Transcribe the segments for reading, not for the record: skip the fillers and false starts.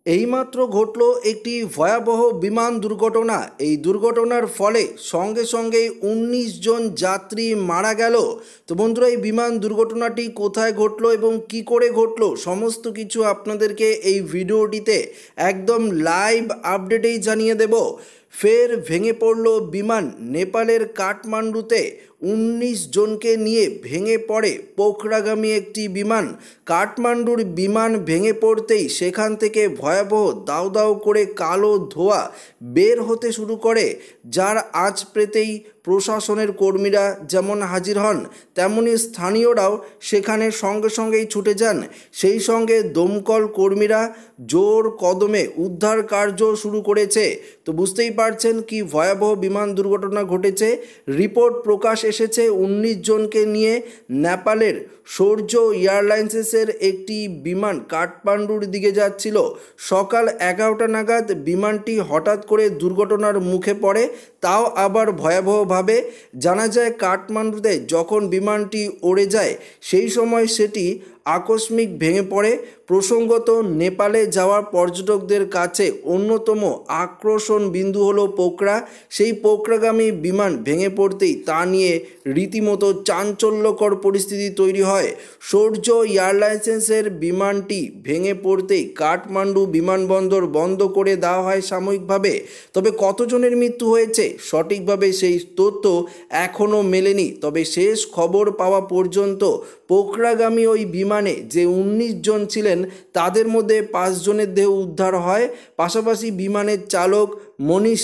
এইমাত্র ঘটল একটি ভয়াবহ বিমান দুর্ঘটনা। এই দুর্ঘটনার ফলে সঙ্গে সঙ্গে ১৯ জন যাত্রী মারা গেল। তো বন্ধুরা, এই বিমান দুর্ঘটনাটি কোথায় ঘটলো এবং কি করে ঘটলো সমস্ত কিছু আপনাদেরকে এই ভিডিওটিতে একদম লাইভ আপডেটেই জানিয়ে দেব। ফের ভেঙে পড়ল বিমান। নেপালের কাঠমান্ডুতে ১৯ জনকে নিয়ে ভেঙে পড়ে পোখরাগামী একটি বিমান। কাঠমান্ডুর বিমান ভেঙে পড়তেই সেখান থেকে ভয়াবহ দাউ দাউ করে কালো ধোঁয়া বের হতে শুরু করে, যার আঁচ পেতেই প্রশাসনের কর্মীরা যেমন হাজির হন, তেমনি স্থানীয়রাও সেখানে সঙ্গে সঙ্গেই ছুটে যান। সেই সঙ্গে দমকল কর্মীরা জোর কদমে উদ্ধার কার্য শুরু করেছে। তো বুঝতেই পারছেন কি ভয়াবহ বিমান দুর্ঘটনা ঘটেছে। রিপোর্ট প্রকাশ এসেছে ১৯ জনকে নিয়ে নেপালের সূর্য এয়ারলাইন্সের একটি বিমান কাঠমান্ডুর দিকে যাচ্ছিল। সকাল ১১টা নাগাদ বিমানটি হঠাৎ করে দুর্ঘটনার মুখে পড়ে, তাও আবার ভয়াবহভাবে। জানা যায় কাঠমান্ডুতে যখন বিমানটি উড়ে যায় সেই সময় সেটি আকস্মিক ভেঙে পড়ে। প্রসঙ্গত, নেপালে যাওয়ার পর্যটকদের কাছে অন্যতম আকর্ষণ বিন্দু হলো পোখরা। সেই পোখরাগামী বিমান ভেঙে পড়তেই তা নিয়ে রীতিমতো চাঞ্চল্যকর পরিস্থিতি তৈরি হয়। সূর্য এয়ারলাইন্সের বিমানটি ভেঙে পড়তেই কাঠমান্ডু বিমানবন্দর বন্ধ করে দেওয়া হয় সাময়িকভাবে। তবে কতজনের মৃত্যু হয়েছে সঠিকভাবে সেই তথ্য এখনও মেলেনি। তবে শেষ খবর পাওয়া পর্যন্ত পোখরাগামী ওই বিমানে যে ১৯ জন ছিলেন তাদের মধ্যে ৫ জনের দেহ উদ্ধার হয়। পাশাপাশি বিমানের চালক মনীষ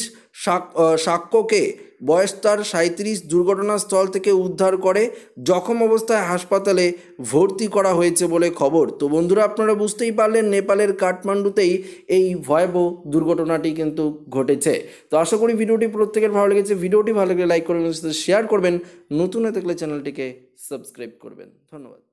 সাক্যকে, বয়স তার ৩৭, দুর্ঘটনাস্থল থেকে উদ্ধার করে জখম অবস্থায় হাসপাতালে ভর্তি করা হয়েছে বলে খবর। তো বন্ধুরা, আপনারা বুঝতেই পারলেন নেপালের কাঠমান্ডুতেই এই ভয়াবহ দুর্ঘটনাটি কিন্তু ঘটেছে। তো আশা করি ভিডিওটি প্রত্যেকের ভালো লেগেছে। ভিডিওটি ভালো লাগলে লাইক করবেন, শেয়ার করবেন, নতুন হয়ে থাকলে চ্যানেলটিকে সাবস্ক্রাইব করবেন। ধন্যবাদ।